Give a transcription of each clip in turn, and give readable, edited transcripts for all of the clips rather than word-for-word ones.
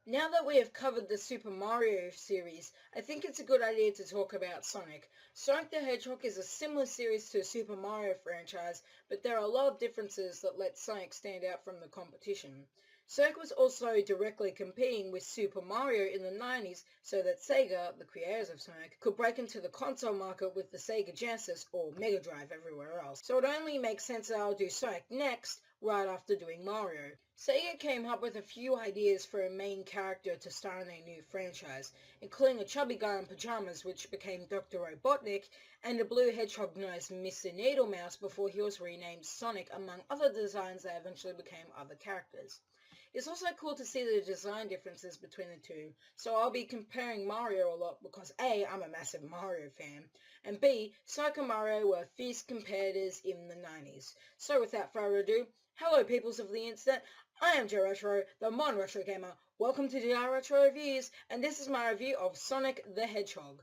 Now that we have covered the Super Mario series, I think it's a good idea to talk about Sonic. Sonic the Hedgehog is a similar series to the Super Mario franchise, but there are a lot of differences that let Sonic stand out from the competition. Sonic was also directly competing with Super Mario in the 90s so that Sega, the creators of Sonic, could break into the console market with the Sega Genesis or Mega Drive everywhere else. So it only makes sense that I'll do Sonic next, right after doing Mario. Sega came up with a few ideas for a main character to star in their new franchise, including a chubby guy in pajamas which became Dr. Robotnik, and a blue hedgehog-nosed Mr. Needlemouse before he was renamed Sonic, among other designs that eventually became other characters. It's also cool to see the design differences between the two, so I'll be comparing Mario a lot because A, I'm a massive Mario fan, and B, Sonic and Mario were fierce competitors in the 90s. So without further ado, hello peoples of the internet, I am JaRetro, the modern retro gamer. Welcome to JaRetro Reviews, and this is my review of Sonic the Hedgehog.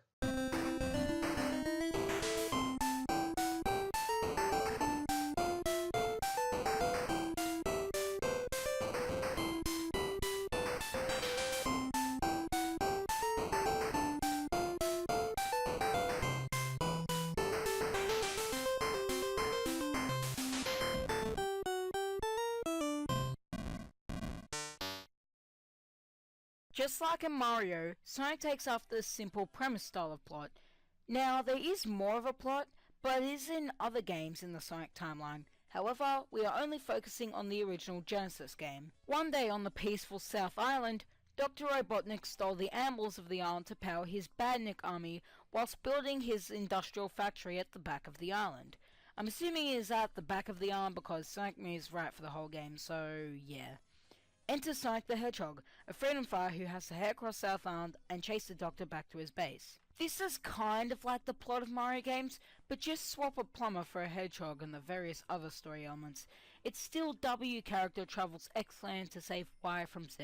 Just like in Mario, Sonic takes after the simple premise style of plot. Now, there is more of a plot, but it is in other games in the Sonic timeline. However, we are only focusing on the original Genesis game. One day on the peaceful South Island, Dr. Robotnik stole the animals of the island to power his Badnik army whilst building his industrial factory at the back of the island. I'm assuming it is at the back of the island because Sonic moves right for the whole game, so yeah. Enter Sonic the Hedgehog, a freedom fighter who has to head across South Island and chase the Doctor back to his base. This is kind of like the plot of Mario games, but just swap a plumber for a hedgehog and the various other story elements. It's still W character travels X land to save Y from Z,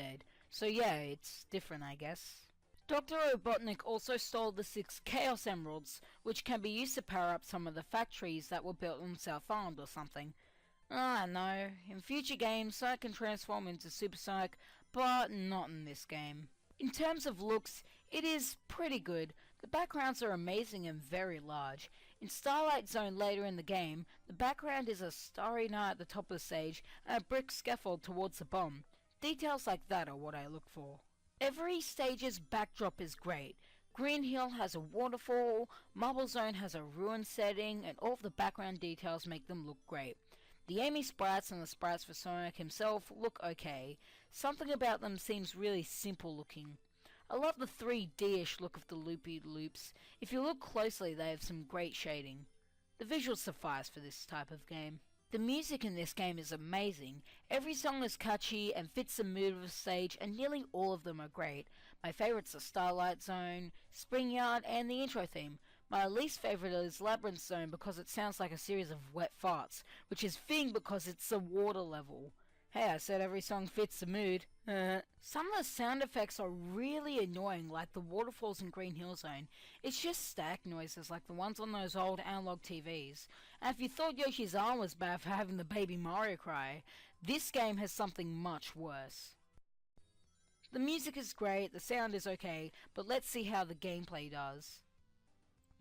so yeah, it's different I guess. Dr. Robotnik also stole the 6 Chaos Emeralds, which can be used to power up some of the factories that were built on South Island or something. I know, in future games Sonic can transform into Super Sonic, but not in this game. In terms of looks, it is pretty good. The backgrounds are amazing and very large. In Starlight Zone later in the game, the background is a starry night at the top of the stage and a brick scaffold towards the bomb. Details like that are what I look for. Every stage's backdrop is great. Green Hill has a waterfall, Marble Zone has a ruin setting, and all of the background details make them look great. The Amy sprites and the sprites for Sonic himself look okay. Something about them seems really simple looking. I love the 3D-ish look of the loopy-loops. If you look closely, they have some great shading. The visuals suffice for this type of game. The music in this game is amazing. Every song is catchy and fits the mood of the stage, and nearly all of them are great. My favourites are Starlight Zone, Spring Yard, and the intro theme. My least favourite is Labyrinth Zone because it sounds like a series of wet farts, which is fitting because it's a water level. Hey, I said every song fits the mood. Some of the sound effects are really annoying, like the waterfalls in Green Hill Zone. It's just static noises like the ones on those old analog TVs. And if you thought Yoshi's arm was bad for having the baby Mario cry, this game has something much worse. The music is great, the sound is okay, but let's see how the gameplay does.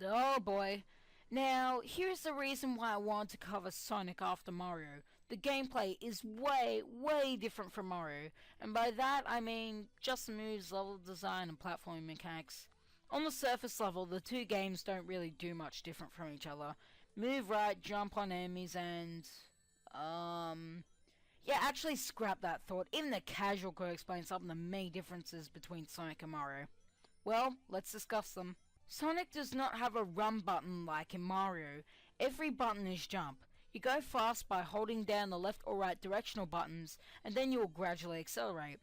Oh boy. Now, here's the reason why I wanted to cover Sonic after Mario. The gameplay is way different from Mario, and by that I mean just the moves, level design, and platforming mechanics. On the surface level, the two games don't really do much different from each other. Move right, jump on enemies, and... yeah, actually scrap that thought. Even the casual could explain some of the main differences between Sonic and Mario. Well, let's discuss them. Sonic does not have a run button like in Mario. Every button is jump. You go fast by holding down the left or right directional buttons, and then you will gradually accelerate.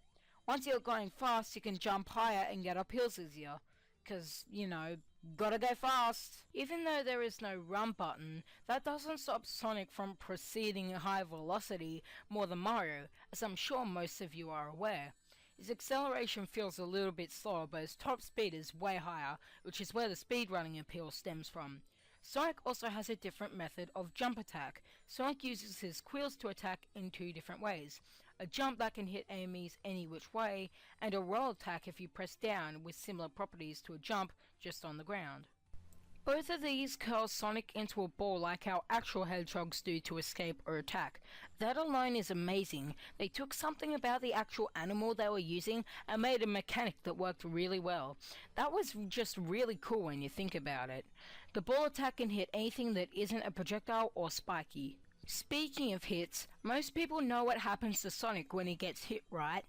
Once you're going fast, you can jump higher and get up hills easier. Cause, you know, gotta go fast. Even though there is no run button, that doesn't stop Sonic from proceeding at high velocity more than Mario, as I'm sure most of you are aware. His acceleration feels a little bit slower, but his top speed is way higher, which is where the speedrunning appeal stems from. Sonic also has a different method of jump attack. Sonic uses his quills to attack in two different ways. a jump that can hit enemies any which way, and a roll attack if you press down with similar properties to a jump just on the ground. Both of these curl Sonic into a ball like how actual hedgehogs do to escape or attack. That alone is amazing. They took something about the actual animal they were using and made a mechanic that worked really well. That was just really cool when you think about it. The ball attack can hit anything that isn't a projectile or spiky. Speaking of hits, most people know what happens to Sonic when he gets hit, right?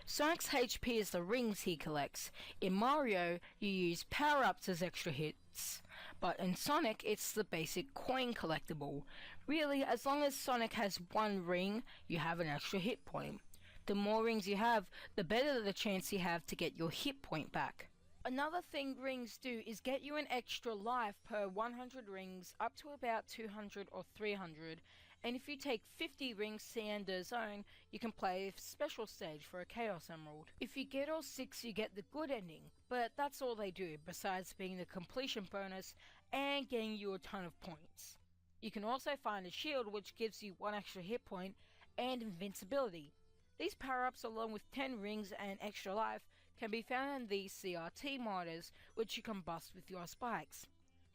Sonic's HP is the rings he collects. In Mario, you use power-ups as extra hits, but in Sonic, it's the basic coin collectible. Really, as long as Sonic has one ring, you have an extra hit point. The more rings you have, the better the chance you have to get your hit point back. Another thing rings do is get you an extra life per 100 rings up to about 200 or 300, and if you take 50 rings to end a zone, you can play a special stage for a Chaos Emerald. If you get all 6, you get the good ending, but that's all they do besides being the completion bonus and getting you a ton of points. You can also find a shield which gives you 1 extra hit point and invincibility. These power-ups along with 10 rings and extra life can be found in these CRT monitors which you can bust with your spikes.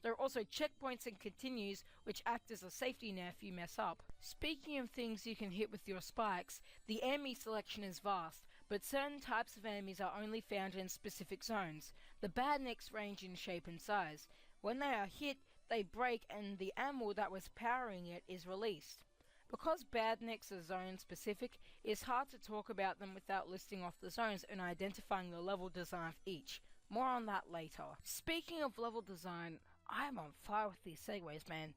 There are also checkpoints and continues which act as a safety net if you mess up. Speaking of things you can hit with your spikes, the enemy selection is vast, but certain types of enemies are only found in specific zones. The badniks range in shape and size. When they are hit, they break and the ammo that was powering it is released. Because badniks are zone specific, it is hard to talk about them without listing off the zones and identifying the level design for each. More on that later. Speaking of level design, I'm on fire with these segues, man.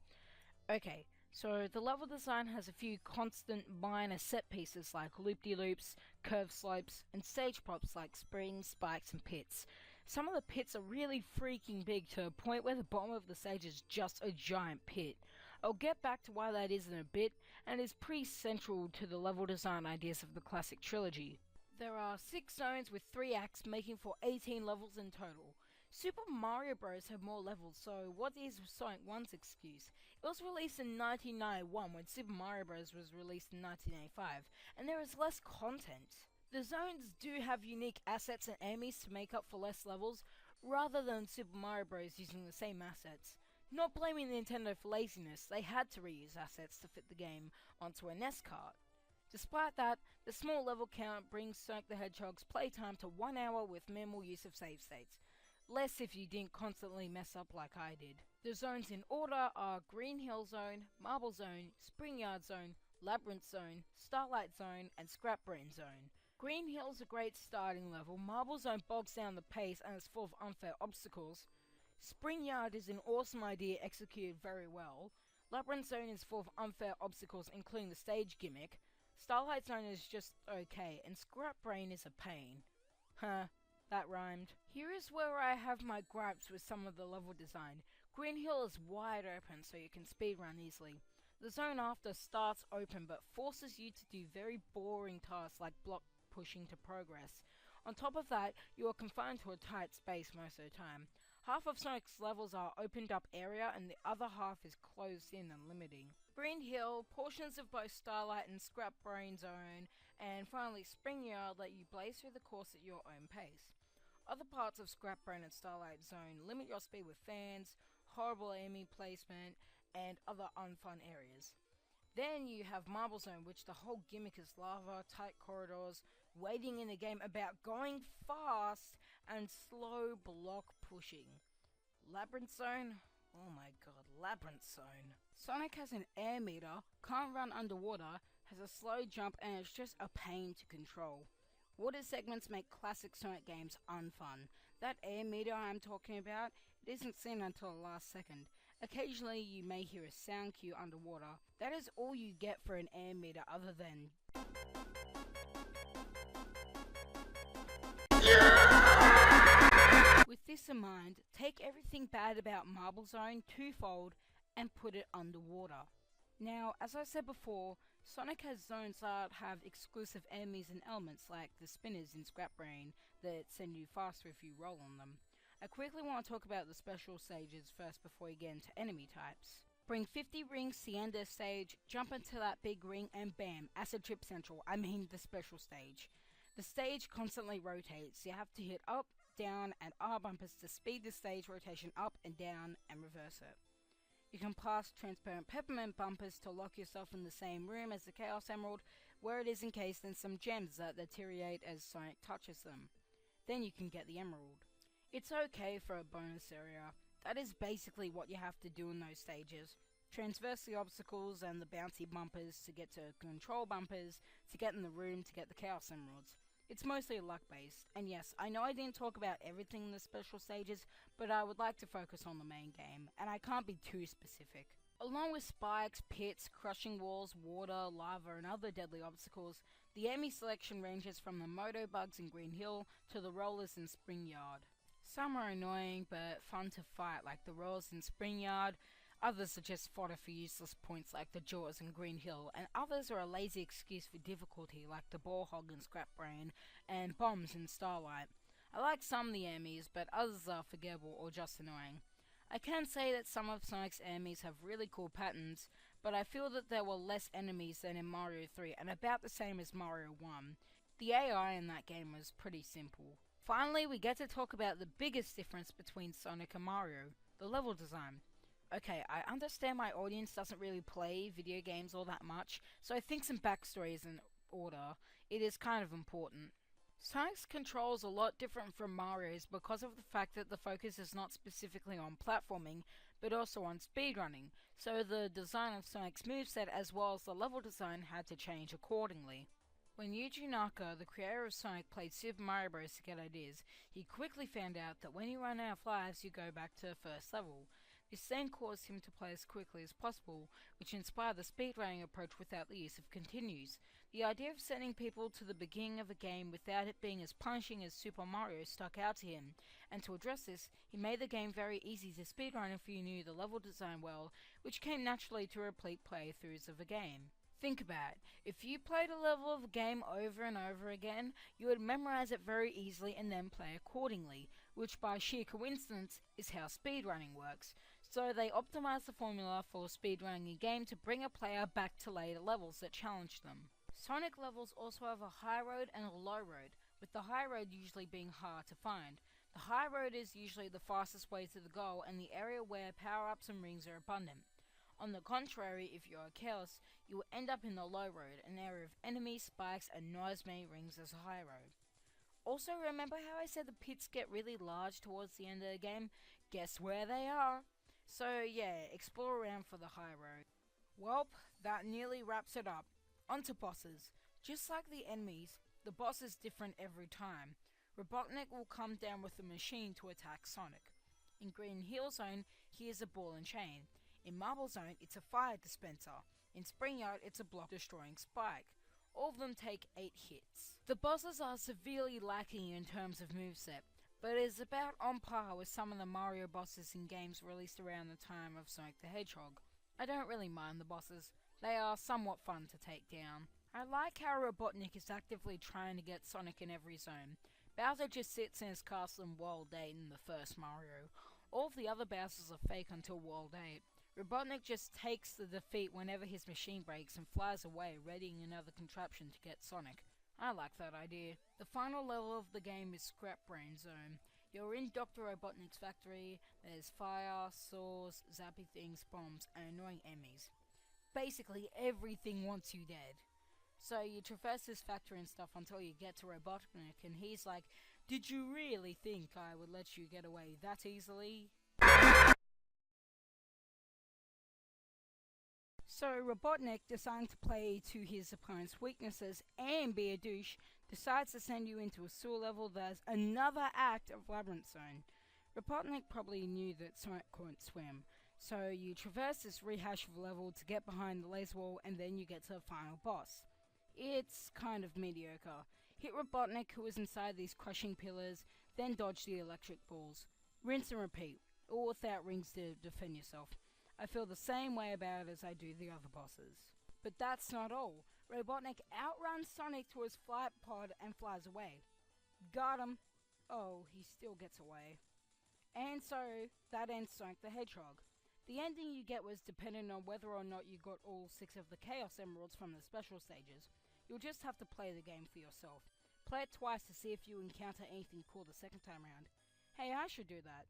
Okay, so the level design has a few constant minor set pieces like loop-de-loops, curved slopes, and stage props like springs, spikes, and pits. Some of the pits are really freaking big to a point where the bottom of the stage is just a giant pit. I'll get back to why that is in a bit, and is pretty central to the level design ideas of the classic trilogy. There are 6 zones with 3 acts, making for 18 levels in total. Super Mario Bros. Have more levels, so what is Sonic 1's excuse? It was released in 1991 when Super Mario Bros. Was released in 1985, and there is less content. The zones do have unique assets and enemies to make up for less levels, rather than Super Mario Bros. Using the same assets. Not blaming Nintendo for laziness, they had to reuse assets to fit the game onto a NES cart. Despite that, the small level count brings Sonic the Hedgehog's playtime to 1 hour with minimal use of save states. Less if you didn't constantly mess up like I did. The zones in order are Green Hill Zone, Marble Zone, Spring Yard Zone, Labyrinth Zone, Starlight Zone, and Scrap Brain Zone. Green Hill's a great starting level, Marble Zone bogs down the pace and is full of unfair obstacles. Spring Yard is an awesome idea executed very well. Labyrinth Zone is full of unfair obstacles including the stage gimmick. Starlight Zone is just okay, and Scrap Brain is a pain. That rhymed. Here is where I have my gripes with some of the level design. Green Hill is wide open so you can speedrun easily. The zone after starts open but forces you to do very boring tasks like block pushing to progress. On top of that, you are confined to a tight space most of the time. Half of Sonic's levels are opened up area and the other half is closed in and limiting. Green Hill, portions of both Starlight and Scrap Brain Zone, and finally Spring Yard let you blaze through the course at your own pace. Other parts of Scrap Brain and Starlight Zone limit your speed with fans, horrible enemy placement, and other unfun areas. Then you have Marble Zone, which the whole gimmick is lava, tight corridors, waiting in a game about going fast, and slow block pushing. Labyrinth Zone? Oh my god, Labyrinth Zone. Sonic has an air meter, can't run underwater, has a slow jump, and it's just a pain to control. Water segments make classic Sonic games unfun. That air meter I'm talking about, it isn't seen until the last second. Occasionally you may hear a sound cue underwater. That is all you get for an air meter other than... With this in mind, take everything bad about Marble Zone twofold and put it underwater. Now, as I said before, Sonic has zones that have exclusive enemies and elements like the spinners in Scrap Brain that send you faster if you roll on them. I quickly want to talk about the special stages first before we get into enemy types. Bring 50 rings to the end of the stage, jump into that big ring, and bam, Acid Trip Central, I mean the special stage. The stage constantly rotates, so you have to hit up, down, and R bumpers to speed the stage rotation up and down and reverse it. You can pass transparent peppermint bumpers to lock yourself in the same room as the Chaos Emerald, where it is encased in some gems that deteriorate as Sonic touches them. Then you can get the Emerald. It's okay for a bonus area. That is basically what you have to do in those stages. Transverse the obstacles and the bouncy bumpers to get to control bumpers, to get in the room to get the Chaos Emeralds. It's mostly luck based, and yes, I know I didn't talk about everything in the special stages, but I would like to focus on the main game, and I can't be too specific. Along with spikes, pits, crushing walls, water, lava, and other deadly obstacles, the enemy selection ranges from the Moto Bugs in Green Hill to the rollers in Spring Yard. Some are annoying but fun to fight, like the rollers in Spring Yard. Others are just fodder for useless points like the Jaws in Green Hill, and others are a lazy excuse for difficulty like the Ball Hog in Scrap Brain and Bombs in Starlight. I like some of the enemies, but others are forgettable or just annoying. I can say that some of Sonic's enemies have really cool patterns, but I feel that there were less enemies than in Mario 3 and about the same as Mario 1. The AI in that game was pretty simple. Finally, we get to talk about the biggest difference between Sonic and Mario, the level design. Okay, I understand my audience doesn't really play video games all that much, so I think some backstory is in order. It is kind of important. Sonic's control is a lot different from Mario's because of the fact that the focus is not specifically on platforming, but also on speedrunning, so the design of Sonic's moveset as well as the level design had to change accordingly. When Yuji Naka, the creator of Sonic, played Super Mario Bros. To get ideas, he quickly found out that when you run out of lives, you go back to the first level. This then caused him to play as quickly as possible, which inspired the speedrunning approach without the use of continues. The idea of sending people to the beginning of a game without it being as punishing as Super Mario stuck out to him, and to address this, he made the game very easy to speedrun if you knew the level design well, which came naturally to repeat playthroughs of a game. Think about it. If you played a level of a game over and over again, you would memorize it very easily and then play accordingly, which by sheer coincidence is how speedrunning works. So they optimized the formula for speedrunning a game to bring a player back to later levels that challenge them. Sonic levels also have a high road and a low road, with the high road usually being hard to find. The high road is usually the fastest way to the goal and the area where power-ups and rings are abundant. On the contrary, if you are careless, you will end up in the low road, an area of enemies, spikes, and not as many rings as the high road. Also, remember how I said the pits get really large towards the end of the game? Guess where they are? So yeah, explore around for the high road. Welp, that nearly wraps it up. Onto bosses. Just like the enemies, the boss is different every time. Robotnik will come down with a machine to attack Sonic. In Green Hill Zone, he is a ball and chain. In Marble Zone, it's a fire dispenser. In Spring Yard, it's a block-destroying spike. All of them take 8 hits. The bosses are severely lacking in terms of moveset, but it is about on par with some of the Mario bosses in games released around the time of Sonic the Hedgehog. I don't really mind the bosses. They are somewhat fun to take down. I like how Robotnik is actively trying to get Sonic in every zone. Bowser just sits in his castle in World 8 in the first Mario. All of the other Bowsers are fake until World 8. Robotnik just takes the defeat whenever his machine breaks and flies away, readying another contraption to get Sonic. I like that idea. The final level of the game is Scrap Brain Zone. You're in Dr. Robotnik's factory. There's fire, saws, zappy things, bombs, and annoying enemies. Basically everything wants you dead. So you traverse his factory and stuff until you get to Robotnik, and he's like, "Did you really think I would let you get away that easily?" So Robotnik, deciding to play to his opponent's weaknesses and be a douche, decides to send you into a sewer level that is another act of Labyrinth Zone. Robotnik probably knew that Sonic couldn't swim, so you traverse this rehash of level to get behind the laser wall, and then you get to the final boss. It's kind of mediocre. Hit Robotnik, who is inside these crushing pillars, then dodge the electric balls. Rinse and repeat, all without rings to defend yourself. I feel the same way about it as I do the other bosses. But that's not all. Robotnik outruns Sonic to his flight pod and flies away. Got him. Oh, he still gets away. And so, that ends Sonic the Hedgehog. The ending you get was dependent on whether or not you got all 6 of the Chaos Emeralds from the special stages. You'll just have to play the game for yourself. Play it twice to see if you encounter anything cool the second time around. Hey, I should do that.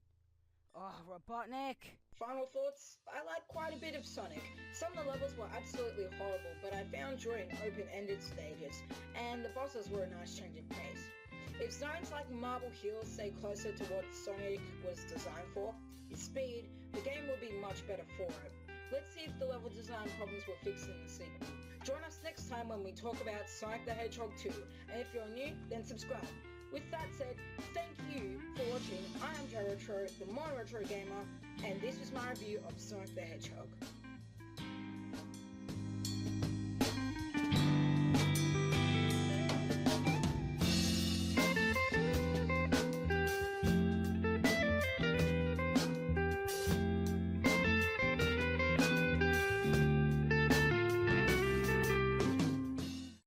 Oh, Robotnik! Final thoughts? I like quite a bit of Sonic. Some of the levels were absolutely horrible, but I found joy in open-ended stages, and the bosses were a nice change of pace. If zones like Marble Hill stay closer to what Sonic was designed for, his speed, the game will be much better for it. Let's see if the level design problems were fixed in the sequel. Join us next time when we talk about Sonic the Hedgehog 2, and if you're new, then subscribe. With that said, thank you for watching. I am JaRetro, the Modern Retro Gamer, and this was my review of Sonic the Hedgehog.